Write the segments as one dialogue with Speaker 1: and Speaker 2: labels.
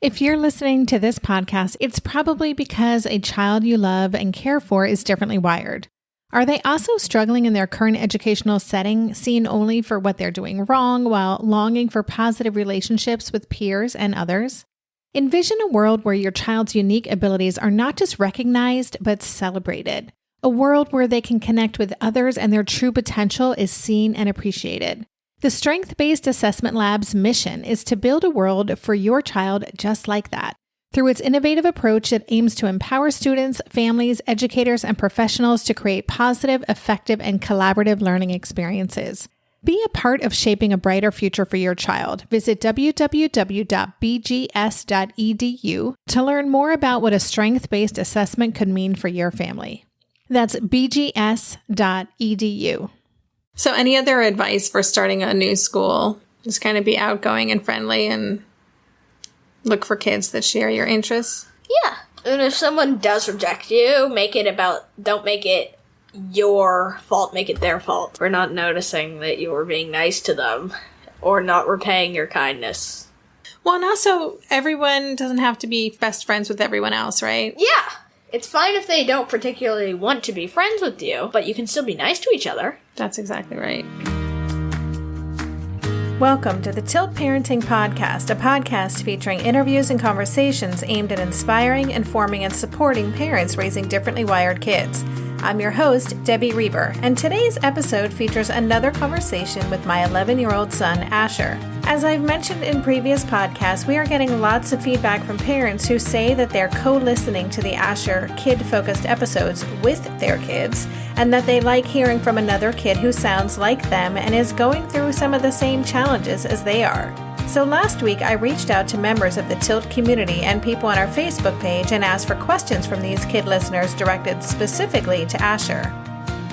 Speaker 1: If you're listening to this podcast, it's probably because a child you love and care for is differently wired. Are they also struggling in their current educational setting, seen only for what they're doing wrong while longing for positive relationships with peers and others? Envision a world where your child's unique abilities are not just recognized, but celebrated. A world where they can connect with others and their true potential is seen and appreciated. The Strength-Based Assessment Lab's mission is to build a world for your child just like that. Through its innovative approach, it aims to empower students, families, educators, and professionals to create positive, effective, and collaborative learning experiences. Be a part of shaping a brighter future for your child. Visit www.bgs.edu to learn more about what a strength-based assessment could mean for your family. That's bgs.edu. So any other advice for starting a new school? Just kind of be outgoing and friendly and look for kids that share your interests?
Speaker 2: Yeah. And if someone does reject you, don't make it your fault, make it their fault for not noticing that you were being nice to them or not repaying your kindness.
Speaker 1: Well, and also, everyone doesn't have to be best friends with everyone else, right?
Speaker 2: Yeah. It's fine if they don't particularly want to be friends with you, but you can still be nice to each other.
Speaker 1: That's exactly right. Welcome to the Tilt Parenting Podcast, a podcast featuring interviews and conversations aimed at inspiring, informing, and supporting parents raising differently wired kids. I'm your host, Debbie Reber, and today's episode features another conversation with my 11-year-old son, Asher. As I've mentioned in previous podcasts, we are getting lots of feedback from parents who say that they're co-listening to the Asher kid-focused episodes with their kids, and that they like hearing from another kid who sounds like them and is going through some of the same challenges as they are. So last week, I reached out to members of the Tilt community and people on our Facebook page and asked for questions from these kid listeners directed specifically to Asher.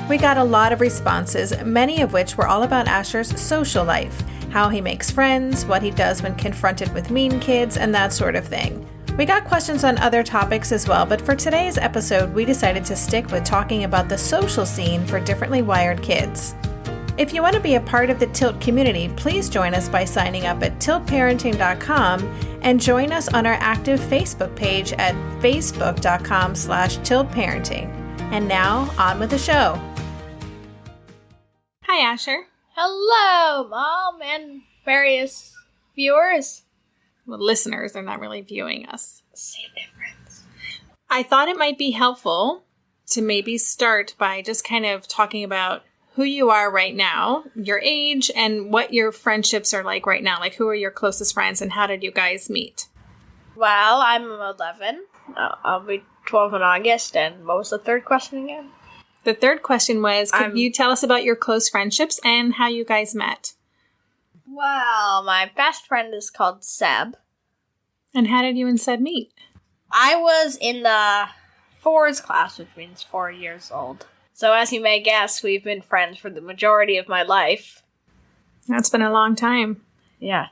Speaker 1: We got a lot of responses, many of which were all about Asher's social life, how he makes friends, what he does when confronted with mean kids, and that sort of thing. We got questions on other topics as well, but for today's episode, we decided to stick with talking about the social scene for differently wired kids. If you want to be a part of the Tilt community, please join us by signing up at tiltparenting.com and join us on our active Facebook page at facebook.com/tiltparenting. And now, on with the show. Hi, Asher.
Speaker 2: Hello, Mom, and various viewers.
Speaker 1: Well, listeners, they're not really viewing us.
Speaker 2: Same difference.
Speaker 1: I thought it might be helpful to maybe start by just kind of talking about who you are right now, your age, and what your friendships are like right now. Like, who are your closest friends, and how did you guys meet?
Speaker 2: Well, I'm 11. I'll be 12 in August, and what was the third question again?
Speaker 1: The third question was, could you tell us about your close friendships and how you guys met?
Speaker 2: Well, my best friend is called Seb.
Speaker 1: And how did you and Seb meet?
Speaker 2: I was in the 4s class, which means 4 years old. So as you may guess, we've been friends for the majority of my life.
Speaker 1: That's been a long time.
Speaker 2: Yeah.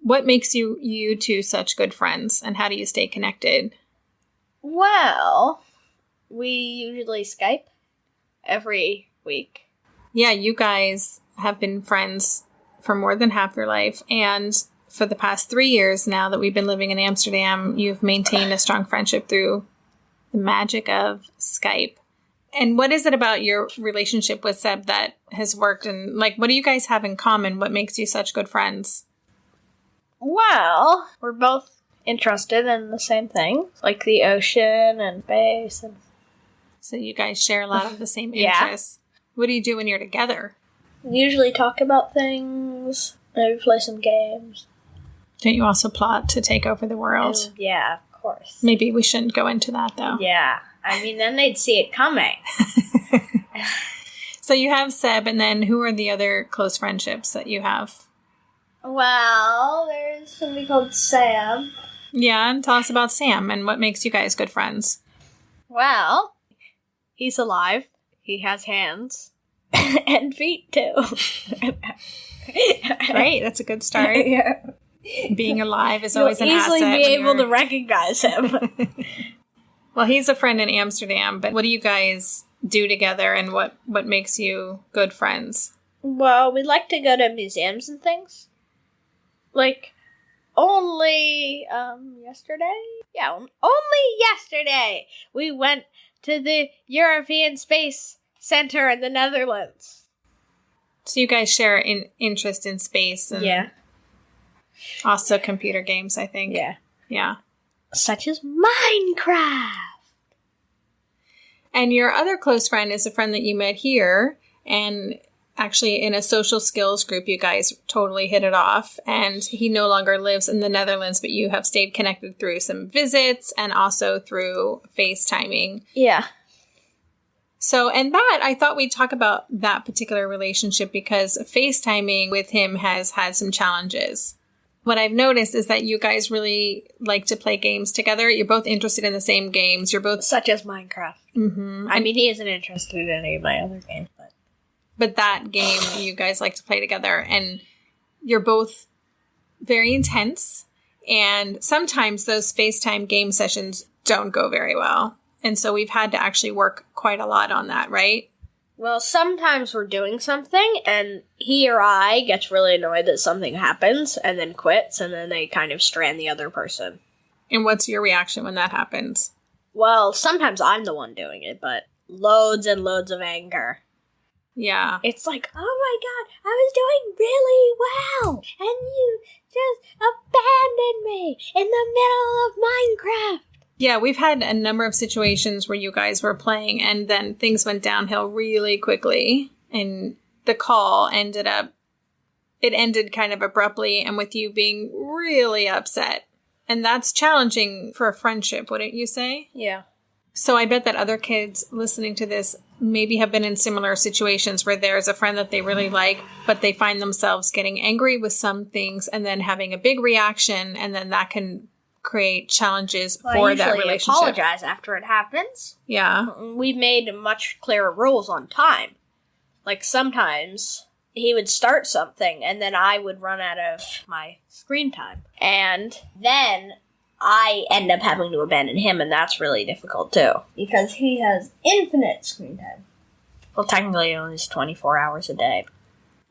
Speaker 1: What makes you two such good friends, and how do you stay connected?
Speaker 2: Well, we usually Skype every week.
Speaker 1: Yeah, you guys have been friends for more than half your life, and for the past 3 years now that we've been living in Amsterdam, you've maintained a strong friendship through the magic of Skype. And what is it about your relationship with Seb that has worked? And, like, what do you guys have in common? What makes you such good friends?
Speaker 2: Well, we're both interested in the same things, like the ocean and space.
Speaker 1: So you guys share a lot of the same interests. Yeah. What do you do when you're together?
Speaker 2: We usually talk about things, maybe play some games.
Speaker 1: Don't you also plot to take over the world?
Speaker 2: Yeah, of course.
Speaker 1: Maybe we shouldn't go into that, though.
Speaker 2: Yeah. I mean, then they'd see it coming.
Speaker 1: So you have Seb, and then who are the other close friendships that you have?
Speaker 2: Well, there's somebody called Sam.
Speaker 1: Yeah, and tell us about Sam, and what makes you guys good friends?
Speaker 2: Well, he's alive. He has hands. And feet, too.
Speaker 1: Great, that's a good start.
Speaker 2: Yeah.
Speaker 1: Being alive is always an asset.
Speaker 2: You'll easily be able to recognize him.
Speaker 1: Well, he's a friend in Amsterdam, but what do you guys do together, and what makes you good friends?
Speaker 2: Well, we like to go to museums and things. Like, only, yesterday? Yeah, only yesterday we went to the European Space Center in the Netherlands.
Speaker 1: So you guys share an interest in space and also computer games, I think. Yeah.
Speaker 2: Such as Minecraft.
Speaker 1: And your other close friend is a friend that you met here, and actually in a social skills group, you guys totally hit it off. And he no longer lives in the Netherlands, but you have stayed connected through some visits and also through FaceTiming.
Speaker 2: Yeah.
Speaker 1: So, and that, I thought we'd talk about that particular relationship because FaceTiming with him has had some challenges. What I've noticed is that you guys really like to play games together. You're both interested in the same games. You're both...
Speaker 2: Such as Minecraft.
Speaker 1: Mm-hmm.
Speaker 2: I mean, he isn't interested in any of my other games, but...
Speaker 1: But that game, you guys like to play together. And you're both very intense. And sometimes those FaceTime game sessions don't go very well. And so we've had to actually work quite a lot on that, right?
Speaker 2: Well, sometimes we're doing something, and he or I gets really annoyed that something happens, and then quits, and then they kind of strand the other person.
Speaker 1: And what's your reaction when that happens?
Speaker 2: Well, sometimes I'm the one doing it, but loads and loads of anger.
Speaker 1: Yeah.
Speaker 2: It's like, oh my god, I was doing really well, and you just abandoned me in the middle of Minecraft.
Speaker 1: Yeah, we've had a number of situations where you guys were playing and then things went downhill really quickly and the call ended kind of abruptly and with you being really upset. And that's challenging for a friendship, wouldn't you say?
Speaker 2: Yeah.
Speaker 1: So I bet that other kids listening to this maybe have been in similar situations where there's a friend that they really like, but they find themselves getting angry with some things and then having a big reaction and then that can create challenges for that relationship.
Speaker 2: I apologize after it happens.
Speaker 1: Yeah.
Speaker 2: We've made much clearer rules on time. Like sometimes he would start something and then I would run out of my screen time. And then I end up having to abandon him and that's really difficult too. Because he has infinite screen time. Well, technically only 24 hours a day.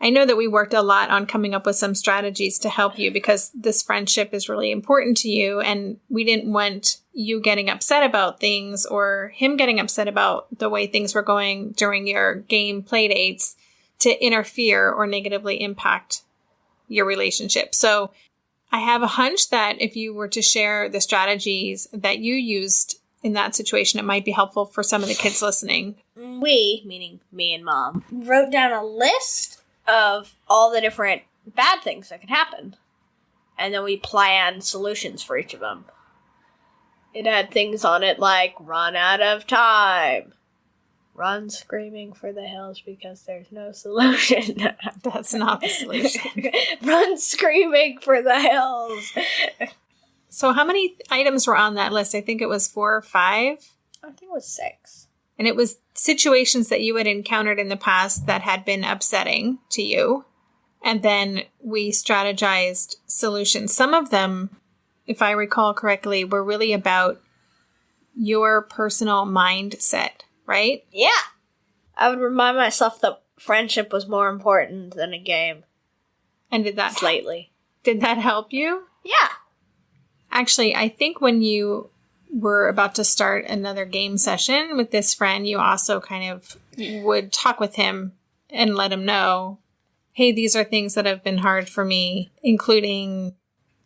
Speaker 1: I know that we worked a lot on coming up with some strategies to help you because this friendship is really important to you and we didn't want you getting upset about things or him getting upset about the way things were going during your game play dates to interfere or negatively impact your relationship. So I have a hunch that if you were to share the strategies that you used in that situation, it might be helpful for some of the kids listening.
Speaker 2: We, meaning me and Mom, wrote down a list of all the different bad things that could happen. And then we planned solutions for each of them. It had things on it like, run out of time. Run screaming for the hills because there's no solution.
Speaker 1: That's not the solution.
Speaker 2: Run screaming for the hills.
Speaker 1: So how many items were on that list? I think it was 4 or 5.
Speaker 2: I think it was 6.
Speaker 1: And it was situations that you had encountered in the past that had been upsetting to you. And then we strategized solutions. Some of them, if I recall correctly, were really about your personal mindset, right?
Speaker 2: Yeah. I would remind myself that friendship was more important than a game.
Speaker 1: And did that help you?
Speaker 2: Yeah.
Speaker 1: Actually, I think when you were about to start another game session with this friend, you also kind of would talk with him and let him know, hey, these are things that have been hard for me, including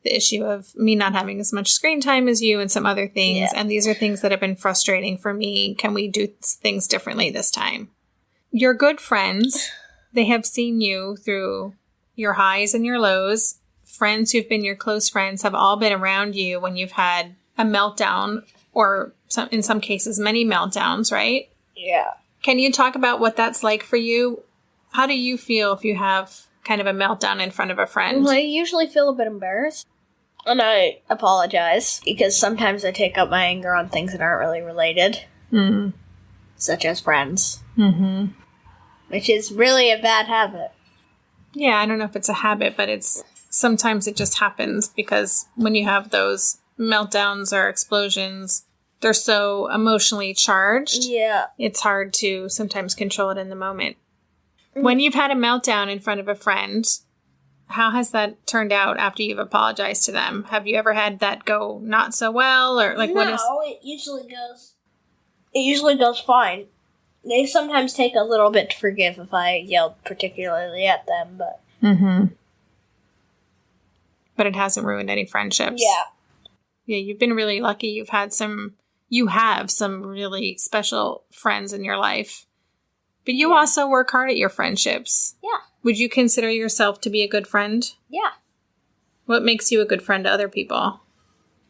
Speaker 1: the issue of me not having as much screen time as you and some other things. Yeah. And these are things that have been frustrating for me. Can we do things differently this time? Your good friends, they have seen you through your highs and your lows. Friends who've been your close friends have all been around you when you've had a meltdown or in some cases, many meltdowns, right?
Speaker 2: Yeah.
Speaker 1: Can you talk about what that's like for you? How do you feel if you have kind of a meltdown in front of a friend?
Speaker 2: Well, I usually feel a bit embarrassed. And I apologize because sometimes I take out my anger on things that aren't really related.
Speaker 1: Mm-hmm.
Speaker 2: Such as friends.
Speaker 1: Mm-hmm.
Speaker 2: Which is really a bad habit.
Speaker 1: Yeah, I don't know if it's a habit, but sometimes it just happens because when you have those meltdowns or explosions, they're so emotionally charged.
Speaker 2: Yeah.
Speaker 1: It's hard to sometimes control it in the moment. When you've had a meltdown in front of a friend, How has that turned out after you've apologized to them? Have you ever had that go not so well, or like what is?
Speaker 2: No, it usually goes fine. They sometimes take a little bit to forgive if I yelled particularly at them, but...
Speaker 1: Mm-hmm. But it hasn't ruined any friendships.
Speaker 2: Yeah.
Speaker 1: Yeah, you've been really lucky. You have some really special friends in your life. But you also work hard at your friendships.
Speaker 2: Yeah.
Speaker 1: Would you consider yourself to be a good friend?
Speaker 2: Yeah.
Speaker 1: What makes you a good friend to other people?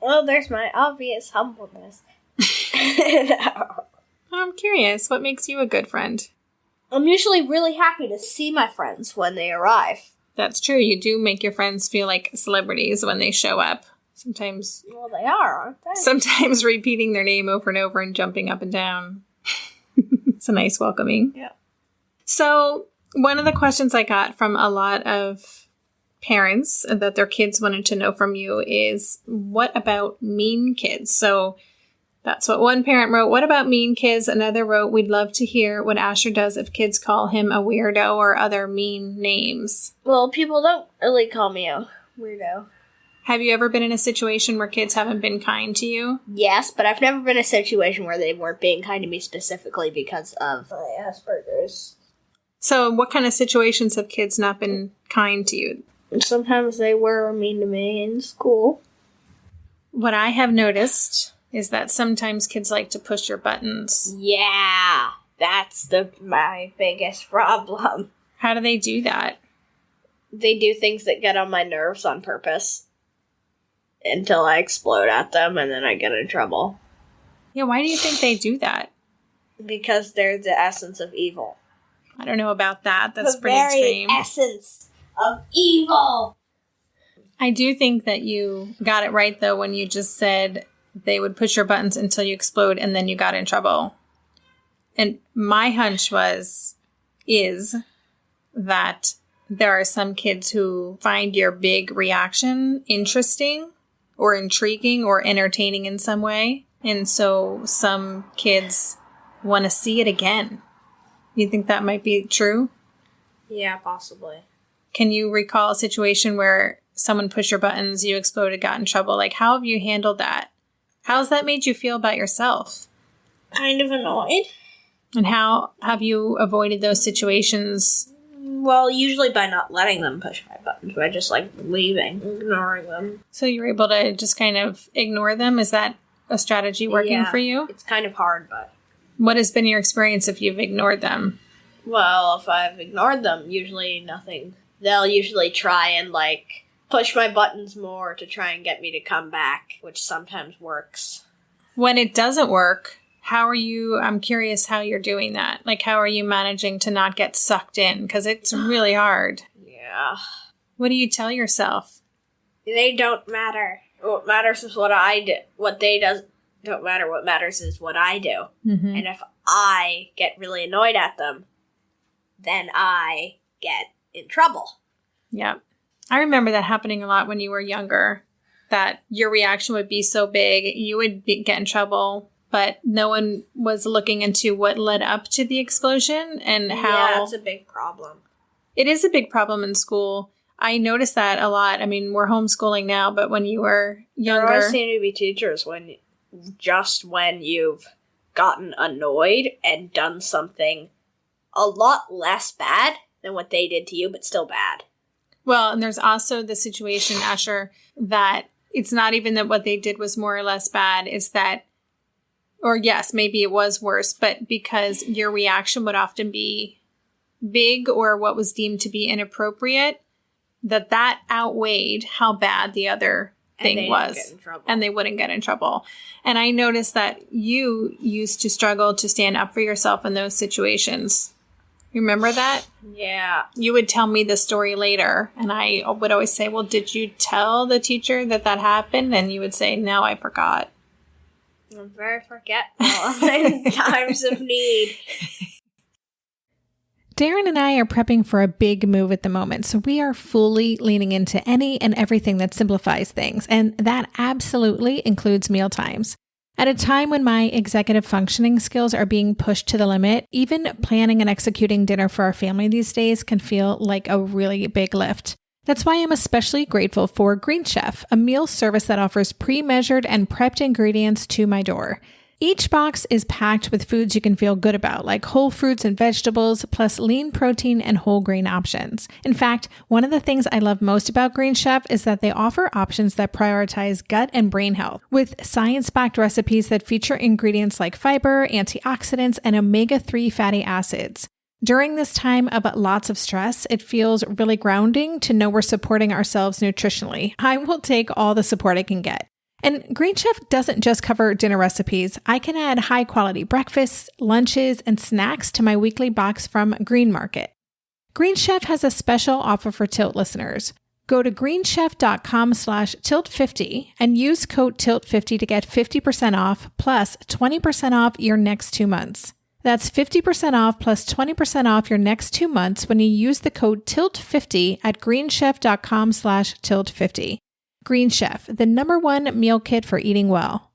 Speaker 2: Well, there's my obvious humbleness.
Speaker 1: I'm curious. What makes you a good friend?
Speaker 2: I'm usually really happy to see my friends when they arrive.
Speaker 1: That's true. You do make your friends feel like celebrities when they show up. Sometimes...
Speaker 2: Well, they are, aren't they?
Speaker 1: Sometimes repeating their name over and over and jumping up and down. It's a nice welcoming.
Speaker 2: Yeah.
Speaker 1: So, one of the questions I got from a lot of parents that their kids wanted to know from you is, what about mean kids? So, that's what one parent wrote. What about mean kids? Another wrote, we'd love to hear what Asher does if kids call him a weirdo or other mean names.
Speaker 2: Well, people don't really call me a weirdo.
Speaker 1: Have you ever been in a situation where kids haven't been kind to you?
Speaker 2: Yes, but I've never been in a situation where they weren't being kind to me specifically because of my Asperger's.
Speaker 1: So what kind of situations have kids not been kind to you?
Speaker 2: Sometimes they were mean to me in school.
Speaker 1: What I have noticed is that sometimes kids like to push your buttons.
Speaker 2: Yeah, that's my biggest problem.
Speaker 1: How do they do that?
Speaker 2: They do things that get on my nerves on purpose until I explode at them, and then I get in trouble.
Speaker 1: Yeah, why do you think they do that?
Speaker 2: Because they're the essence of evil.
Speaker 1: I don't know about that. That's
Speaker 2: the
Speaker 1: pretty
Speaker 2: very
Speaker 1: extreme.
Speaker 2: Essence of evil.
Speaker 1: I do think that you got it right, though, when you just said they would push your buttons until you explode and then you got in trouble. And my hunch is that there are some kids who find your big reaction interesting or intriguing or entertaining in some way. And so some kids want to see it again. You think that might be true?
Speaker 2: Yeah, possibly.
Speaker 1: Can you recall a situation where someone pushed your buttons, you exploded, got in trouble? Like, how have you handled that? How's that made you feel about yourself?
Speaker 2: Kind of annoyed.
Speaker 1: And how have you avoided those situations?
Speaker 2: Well, usually by not letting them push my buttons, by just, leaving, ignoring them.
Speaker 1: So you're able to just kind of ignore them? Is that a strategy working for you?
Speaker 2: It's kind of hard, but...
Speaker 1: What has been your experience if you've ignored them?
Speaker 2: Well, if I've ignored them, usually nothing. They'll usually try and, push my buttons more to try and get me to come back, which sometimes works.
Speaker 1: When it doesn't work, I'm curious how you're doing that. How are you managing to not get sucked in? Because it's really hard.
Speaker 2: Yeah.
Speaker 1: What do you tell yourself?
Speaker 2: They don't matter. What matters is what I do. What they don't matter. What matters is what I do.
Speaker 1: Mm-hmm.
Speaker 2: And if I get really annoyed at them, then I get in trouble.
Speaker 1: Yeah. I remember that happening a lot when you were younger, that your reaction would be so big, you would get in trouble, but no one was looking into what led up to the explosion and how...
Speaker 2: Yeah, it's a big problem.
Speaker 1: It is a big problem in school. I noticed that a lot. I mean, we're homeschooling now, but when you were younger...
Speaker 2: There always seem to be teachers when you've gotten annoyed and done something a lot less bad than what they did to you, but still bad.
Speaker 1: Well, and there's also the situation, Asher, that it's not even that what they did was more or less bad. It's that, or yes, maybe it was worse, but because your reaction would often be big or what was deemed to be inappropriate, that outweighed how bad the other thing was. And they wouldn't get in trouble. And I noticed that you used to struggle to stand up for yourself in those situations. You remember that?
Speaker 2: Yeah.
Speaker 1: You would tell me the story later, and I would always say, well, did you tell the teacher that happened? And you would say, no, I forgot.
Speaker 2: I'm very forgetful in times of need.
Speaker 1: Darren and I are prepping for a big move at the moment, so we are fully leaning into any and everything that simplifies things, and that absolutely includes mealtimes. At a time when my executive functioning skills are being pushed to the limit, even planning and executing dinner for our family these days can feel like a really big lift. That's why I'm especially grateful for Green Chef, a meal service that offers pre-measured and prepped ingredients to my door. Each box is packed with foods you can feel good about, like whole fruits and vegetables, plus lean protein and whole grain options. In fact, one of the things I love most about Green Chef is that they offer options that prioritize gut and brain health, with science-backed recipes that feature ingredients like fiber, antioxidants, and omega-3 fatty acids. During this time of lots of stress, it feels really grounding to know we're supporting ourselves nutritionally. I will take all the support I can get. And Green Chef doesn't just cover dinner recipes. I can add high-quality breakfasts, lunches, and snacks to my weekly box from Green Market. Green Chef has a special offer for Tilt listeners. Go to greenchef.com/tilt50 and use code TILT50 to get 50% off plus 20% off your next 2 months. That's 50% off plus 20% off your next 2 months when you use the code TILT50 at greenchef.com/tilt50. Green Chef, the #1 meal kit for eating well.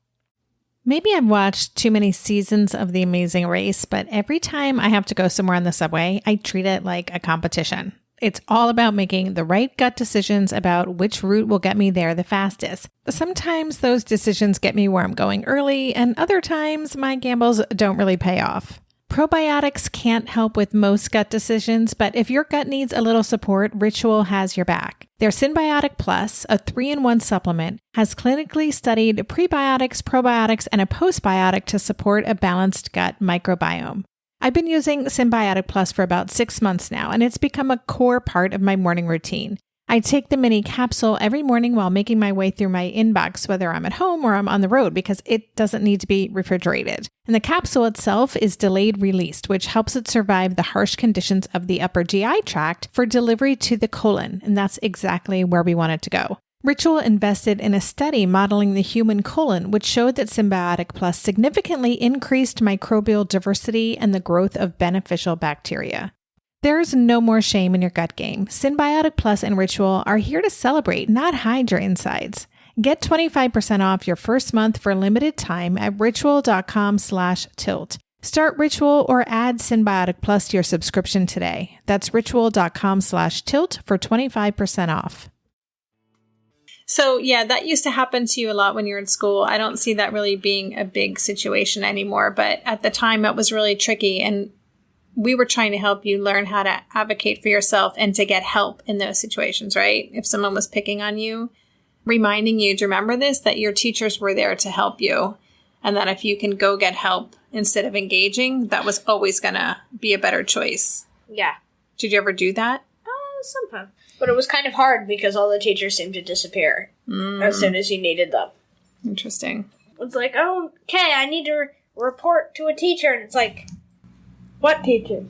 Speaker 1: Maybe I've watched too many seasons of The Amazing Race, but every time I have to go somewhere on the subway, I treat it like a competition. It's all about making the right gut decisions about which route will get me there the fastest. Sometimes those decisions get me where I'm going early, and other times my gambles don't really pay off. Probiotics can't help with most gut decisions, but if your gut needs a little support, Ritual has your back. Their Symbiotic Plus, a 3-in-1 supplement, has clinically studied prebiotics, probiotics, and a postbiotic to support a balanced gut microbiome. I've been using Symbiotic Plus for about 6 months now, and it's become a core part of my morning routine. I take the mini capsule every morning while making my way through my inbox, whether I'm at home or I'm on the road, because it doesn't need to be refrigerated. And the capsule itself is delayed released, which helps it survive the harsh conditions of the upper GI tract for delivery to the colon. And that's exactly where we want it to go. Ritual invested in a study modeling the human colon, which showed that Symbiotic Plus significantly increased microbial diversity and the growth of beneficial bacteria. There's no more shame in your gut game. Symbiotic Plus and Ritual are here to celebrate, not hide your insides. Get 25% off your first month for a limited time at ritual.com/tilt. Start Ritual or add Symbiotic Plus to your subscription today. That's ritual.com/tilt for 25% off. So yeah, that used to happen to you a lot when you were in school. I don't see that really being a big situation anymore, but at the time it was really tricky, and we were trying to help you learn how to advocate for yourself and to get help in those situations, right? If someone was picking on you, reminding you to remember this, that your teachers were there to help you, and that if you can go get help instead of engaging, that was always going to be a better choice.
Speaker 2: Yeah.
Speaker 1: Did you ever do that?
Speaker 2: Sometimes. But it was kind of hard because all the teachers seemed to disappear as soon as you needed them.
Speaker 1: Interesting.
Speaker 2: It's like, oh, okay, I need to report to a teacher, and it's like, what teacher?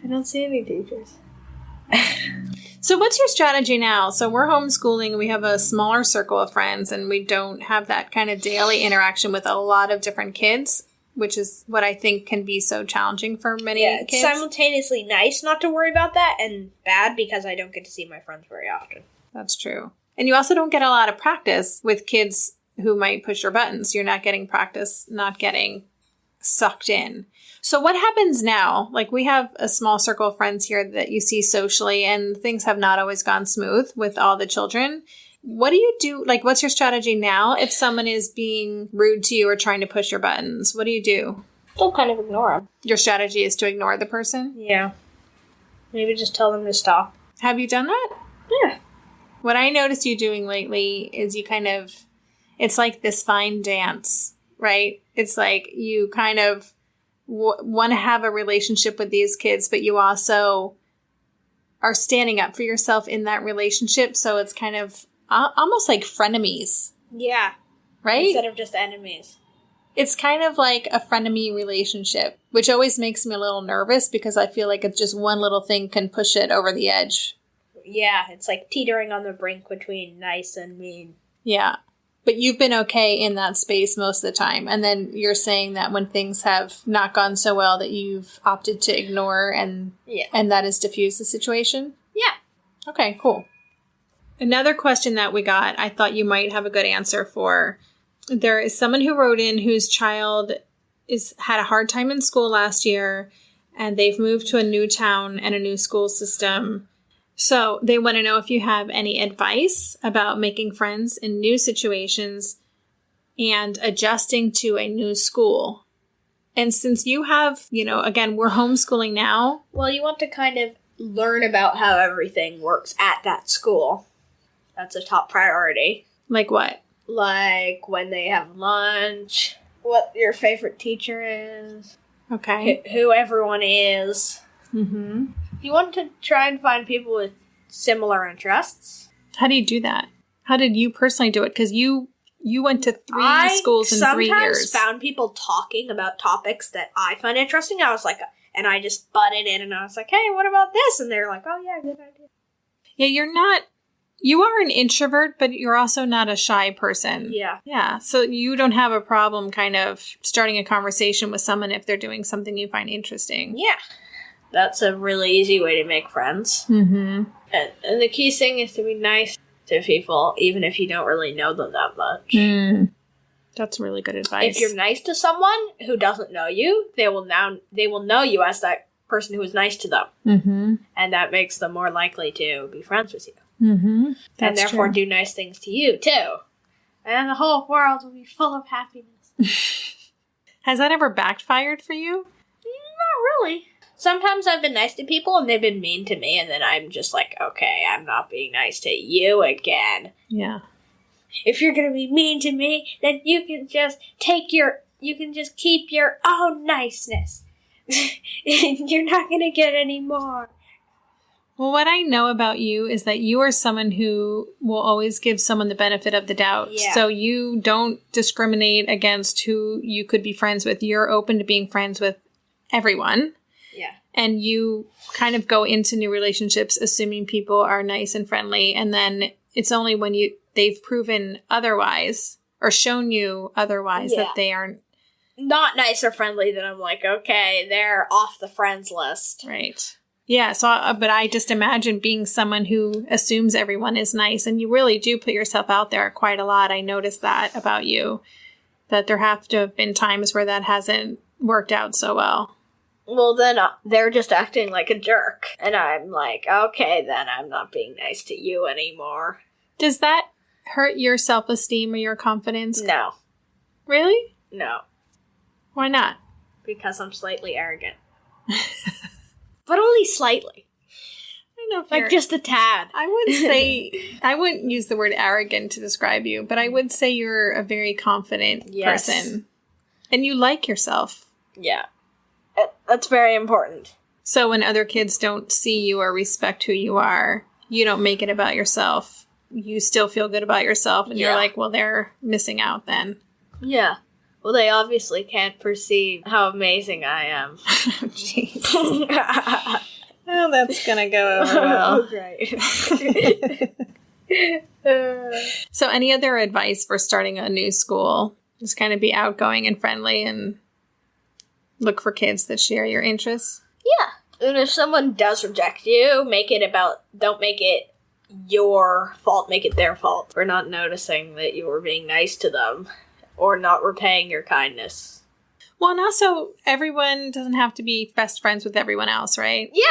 Speaker 2: I don't see any teachers.
Speaker 1: So what's your strategy now? So we're homeschooling. We have a smaller circle of friends, and we don't have that kind of daily interaction with a lot of different kids, which is what I think can be so challenging for many kids.
Speaker 2: It's simultaneously nice not to worry about that and bad because I don't get to see my friends very often.
Speaker 1: That's true. And you also don't get a lot of practice with kids who might push your buttons. You're not getting practice, not getting sucked in. So what happens now? Like, we have a small circle of friends here that you see socially, and things have not always gone smooth with all the children. What do you do? Like, what's your strategy now if someone is being rude to you or trying to push your buttons? What do you do?
Speaker 2: Still kind of ignore them.
Speaker 1: Your strategy is to ignore the person?
Speaker 2: Yeah. Maybe just tell them to stop.
Speaker 1: Have you done that?
Speaker 2: Yeah.
Speaker 1: What I noticed you doing lately is you kind of, it's like this fine dance, right? It's like you kind of want to have a relationship with these kids, but you also are standing up for yourself in that relationship. So it's kind of almost like frenemies.
Speaker 2: Yeah.
Speaker 1: Right?
Speaker 2: Instead of just enemies.
Speaker 1: It's kind of like a frenemy relationship, which always makes me a little nervous because I feel like it's just one little thing can push it over the edge.
Speaker 2: Yeah, it's like teetering on the brink between nice and mean.
Speaker 1: Yeah. But you've been okay in that space most of the time. And then you're saying that when things have not gone so well that you've opted to ignore and that has diffused the situation?
Speaker 2: Yeah.
Speaker 1: Okay, cool. Another question that we got, I thought you might have a good answer for. There is someone who wrote in whose child had a hard time in school last year, and they've moved to a new town and a new school system. So they want to know if you have any advice about making friends in new situations and adjusting to a new school. And since you have, again, we're homeschooling now.
Speaker 2: Well, you want to kind of learn about how everything works at that school. That's a top priority.
Speaker 1: Like what?
Speaker 2: Like when they have lunch, what your favorite teacher is.
Speaker 1: Okay.
Speaker 2: Who everyone is.
Speaker 1: Mm-hmm.
Speaker 2: You want to try and find people with similar interests.
Speaker 1: How do you do that? How did you personally do it? Because you went to 3 schools in 3 years.
Speaker 2: I sometimes found people talking about topics that I find interesting. I was like, and I just butted in and I was like, hey, what about this? And they're like, oh yeah, good idea.
Speaker 1: Yeah, you are an introvert, but you're also not a shy person.
Speaker 2: Yeah.
Speaker 1: Yeah. So you don't have a problem kind of starting a conversation with someone if they're doing something you find interesting.
Speaker 2: Yeah. That's a really easy way to make friends.
Speaker 1: Mm-hmm.
Speaker 2: And the key thing is to be nice to people, even if you don't really know them that much.
Speaker 1: That's really good advice.
Speaker 2: If you're nice to someone who doesn't know you, they will know you as that person who is nice to them.
Speaker 1: Mm-hmm.
Speaker 2: And that makes them more likely to be friends with you.
Speaker 1: Mm-hmm.
Speaker 2: And therefore do nice things to you, too. And the whole world will be full of happiness.
Speaker 1: Has that ever backfired for you?
Speaker 2: Not really. Sometimes I've been nice to people and they've been mean to me, and then I'm just like, okay, I'm not being nice to you again.
Speaker 1: Yeah.
Speaker 2: If you're gonna be mean to me, then you can just keep your own niceness. You're not gonna get any more.
Speaker 1: Well, what I know about you is that you are someone who will always give someone the benefit of the doubt.
Speaker 2: Yeah.
Speaker 1: So you don't discriminate against who you could be friends with. You're open to being friends with everyone.
Speaker 2: Yeah.
Speaker 1: And you kind of go into new relationships assuming people are nice and friendly. And then it's only when they've proven otherwise or shown you otherwise that they aren't
Speaker 2: not nice or friendly that I'm like, okay, they're off the friends list.
Speaker 1: Right. Yeah. So, but I just imagine being someone who assumes everyone is nice, and you really do put yourself out there quite a lot. I noticed that about you, that there have to have been times where that hasn't worked out so well.
Speaker 2: Well, then they're just acting like a jerk. And I'm like, okay, then I'm not being nice to you anymore.
Speaker 1: Does that hurt your self-esteem or your confidence?
Speaker 2: No.
Speaker 1: Really?
Speaker 2: No.
Speaker 1: Why not?
Speaker 2: Because I'm slightly arrogant. But only slightly.
Speaker 1: I don't know if
Speaker 2: like just a tad.
Speaker 1: I wouldn't use the word arrogant to describe you, but I would say you're a very confident person. And you like yourself.
Speaker 2: Yeah. That's very important.
Speaker 1: So when other kids don't see you or respect who you are, you don't make it about yourself. You still feel good about yourself, and you're like, well, they're missing out then. Yeah.
Speaker 2: Well, they obviously can't perceive how amazing I am.
Speaker 1: Oh, jeez. Oh, that's gonna go over well.
Speaker 2: Oh, great.
Speaker 1: So any other advice for starting a new school? Just kind of be outgoing and friendly and look for kids that share your interests?
Speaker 2: Yeah. And if someone does reject you, don't make it your fault, make it their fault for not noticing that you were being nice to them or not repaying your kindness.
Speaker 1: Well, and also, everyone doesn't have to be best friends with everyone else, right?
Speaker 2: Yeah.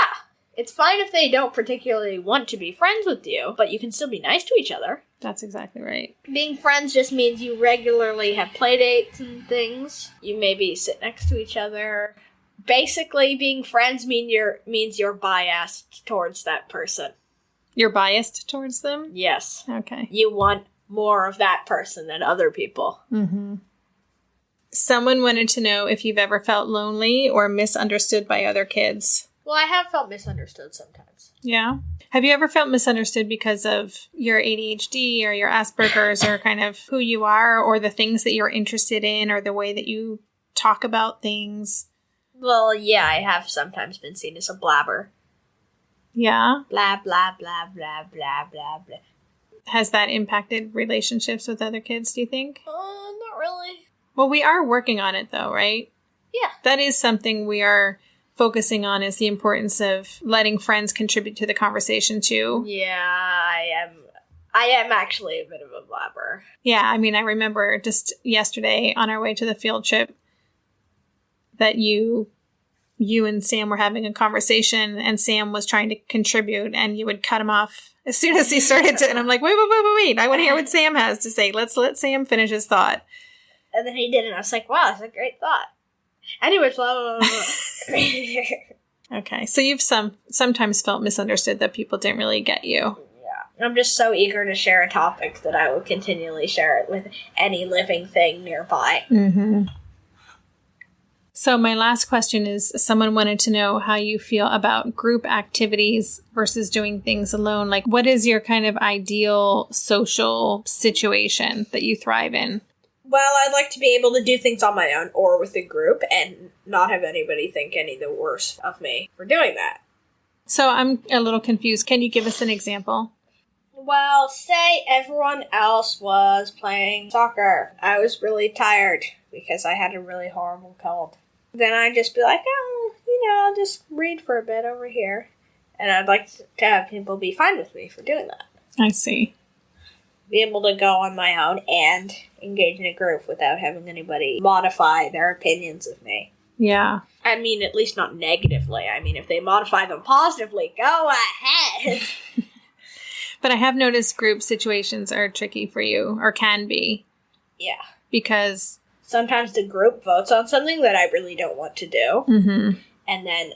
Speaker 2: It's fine if they don't particularly want to be friends with you, but you can still be nice to each other.
Speaker 1: That's exactly right.
Speaker 2: Being friends just means you regularly have play dates and things. You maybe sit next to each other. Basically, being friends means you're biased towards that person.
Speaker 1: You're biased towards them?
Speaker 2: Yes.
Speaker 1: Okay.
Speaker 2: You want more of that person than other people.
Speaker 1: Mm-hmm. Someone wanted to know if you've ever felt lonely or misunderstood by other kids.
Speaker 2: Well, I have felt misunderstood sometimes.
Speaker 1: Yeah? Have you ever felt misunderstood because of your ADHD or your Asperger's or kind of who you are or the things that you're interested in or the way that you talk about things?
Speaker 2: Well, yeah, I have sometimes been seen as a blabber.
Speaker 1: Yeah?
Speaker 2: Blah, blah, blah, blah, blah, blah, blah.
Speaker 1: Has that impacted relationships with other kids, do you think?
Speaker 2: Not really.
Speaker 1: Well, we are working on it, though, right?
Speaker 2: Yeah.
Speaker 1: That is something we are focusing on, is the importance of letting friends contribute to the conversation, too.
Speaker 2: Yeah, I am actually a bit of a blabber.
Speaker 1: Yeah, I mean, I remember just yesterday on our way to the field trip that you you and Sam were having a conversation and Sam was trying to contribute and you would cut him off as soon as he started to, and I'm like, wait. I want to hear what Sam has to say. Let's let Sam finish his thought.
Speaker 2: And then he did it, and I was like, wow, that's a great thought. Anyways, blah, blah, blah.
Speaker 1: Okay, so you've sometimes felt misunderstood, that people didn't really get you.
Speaker 2: Yeah. I'm just so eager to share a topic that I will continually share it with any living thing nearby.
Speaker 1: Mm-hmm. So my last question is, someone wanted to know how you feel about group activities versus doing things alone. Like, what is your kind of ideal social situation that you thrive in?
Speaker 2: Well, I'd like to be able to do things on my own or with a group and not have anybody think any the worse of me for doing that.
Speaker 1: So I'm a little confused. Can you give us an example?
Speaker 2: Well, say everyone else was playing soccer. I was really tired because I had a really horrible cold. Then I'd just be like, I'll just read for a bit over here. And I'd like to have people be fine with me for doing that.
Speaker 1: I see.
Speaker 2: Be able to go on my own and engage in a group without having anybody modify their opinions of me.
Speaker 1: Yeah.
Speaker 2: I mean, at least not negatively. I mean, if they modify them positively, go ahead.
Speaker 1: But I have noticed group situations are tricky for you, or can be.
Speaker 2: Yeah.
Speaker 1: Because
Speaker 2: sometimes the group votes on something that I really don't want to do.
Speaker 1: Mm-hmm.
Speaker 2: And then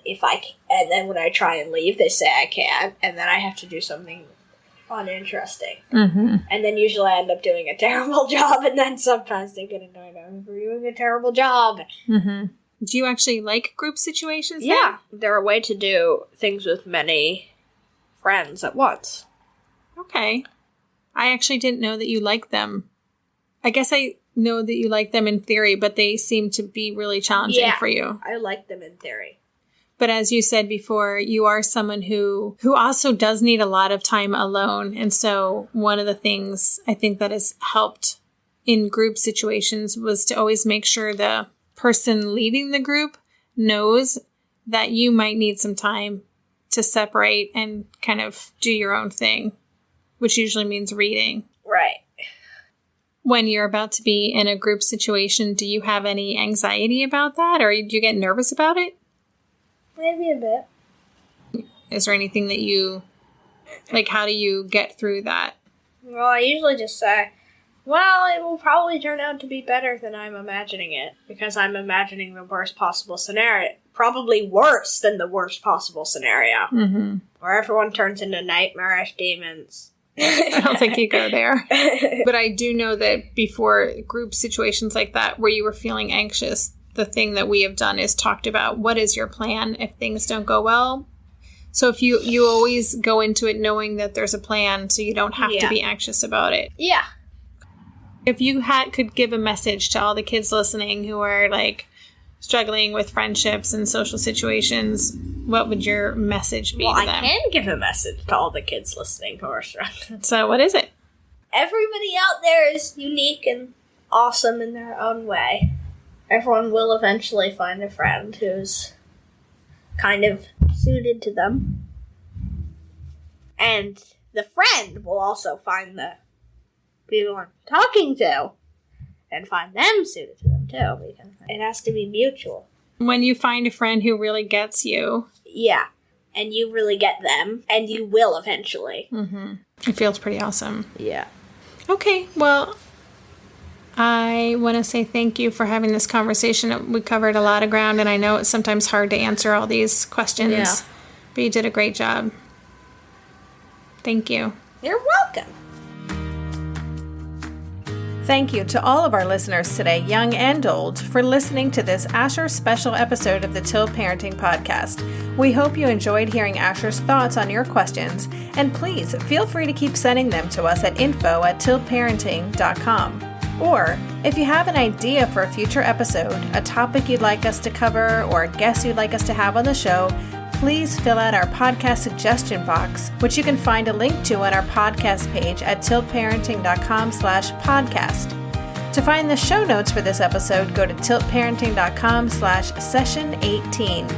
Speaker 2: when I try and leave, they say I can't. And then I have to do something uninteresting.
Speaker 1: Mm-hmm.
Speaker 2: And then usually I end up doing a terrible job. And then sometimes they get annoyed at me for doing a terrible job.
Speaker 1: Mm-hmm. Do you actually like group situations?
Speaker 2: Yeah. They're a way to do things with many friends at once.
Speaker 1: Okay. I actually didn't know that you liked them. I guess I know that you like them in theory, but they seem to be really challenging for you.
Speaker 2: I like them in theory.
Speaker 1: But as you said before, you are someone who also does need a lot of time alone. And so one of the things I think that has helped in group situations was to always make sure the person leading the group knows that you might need some time to separate and kind of do your own thing, which usually means reading.
Speaker 2: Right.
Speaker 1: When you're about to be in a group situation, do you have any anxiety about that, or do you get nervous about it?
Speaker 2: Maybe a bit.
Speaker 1: Is there anything that you, like, how do you get through that?
Speaker 2: Well, I usually just say, well, it will probably turn out to be better than I'm imagining it, because I'm imagining the worst possible scenario. Probably worse than the worst possible scenario.
Speaker 1: Mm-hmm.
Speaker 2: Where everyone turns into nightmarish demons.
Speaker 1: I don't think you go there. But I do know that before group situations like that, where you were feeling anxious, the thing that we have done is talked about what is your plan if things don't go well. So if you always go into it knowing that there's a plan, so you don't have to be anxious about it.
Speaker 2: Yeah.
Speaker 1: If you could give a message to all the kids listening who are like struggling with friendships and social situations, what would your message be to them?
Speaker 2: I can give a message to all the kids listening who are struggling.
Speaker 1: So what is it?
Speaker 2: Everybody out there is unique and awesome in their own way. Everyone will eventually find a friend who's kind of suited to them. And the friend will also find the people I'm talking to and find them suited to them too, because it has to be mutual.
Speaker 1: When you find a friend who really gets you.
Speaker 2: Yeah. And you really get them, and you will eventually.
Speaker 1: Mm-hmm. It feels pretty awesome.
Speaker 2: Yeah.
Speaker 1: Okay, well, I want to say thank you for having this conversation. We covered a lot of ground, and I know it's sometimes hard to answer all these questions, but you did a great job. Thank you.
Speaker 2: You're welcome.
Speaker 1: Thank you to all of our listeners today, young and old, for listening to this Asher special episode of the Tilt Parenting Podcast. We hope you enjoyed hearing Asher's thoughts on your questions, and please feel free to keep sending them to us at info@tiltparenting.com. Or, if you have an idea for a future episode, a topic you'd like us to cover, or a guest you'd like us to have on the show, please fill out our podcast suggestion box, which you can find a link to on our podcast page at tiltparenting.com/podcast. To find the show notes for this episode, go to tiltparenting.com/session18.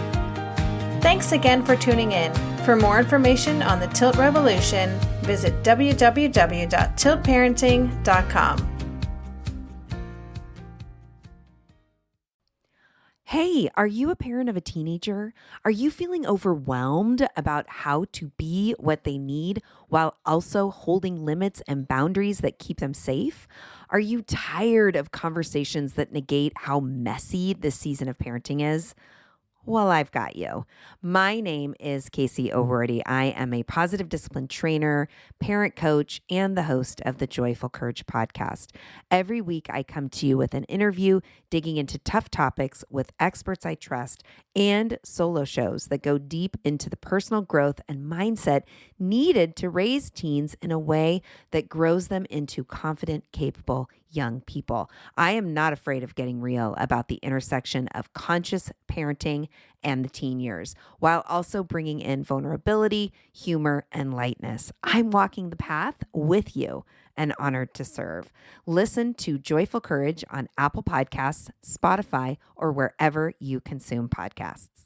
Speaker 1: Thanks again for tuning in. For more information on the Tilt Revolution, visit www.tiltparenting.com.
Speaker 3: Hey, are you a parent of a teenager? Are you feeling overwhelmed about how to be what they need while also holding limits and boundaries that keep them safe? Are you tired of conversations that negate how messy this season of parenting is? Well, I've got you. My name is Casey O'Rourke. I am a positive discipline trainer, parent coach, and the host of the Joyful Courage podcast. Every week, I come to you with an interview digging into tough topics with experts I trust and solo shows that go deep into the personal growth and mindset needed to raise teens in a way that grows them into confident, capable young people. I am not afraid of getting real about the intersection of conscious parenting and the teen years, while also bringing in vulnerability, humor, and lightness. I'm walking the path with you and honored to serve. Listen to Joyful Courage on Apple Podcasts, Spotify, or wherever you consume podcasts.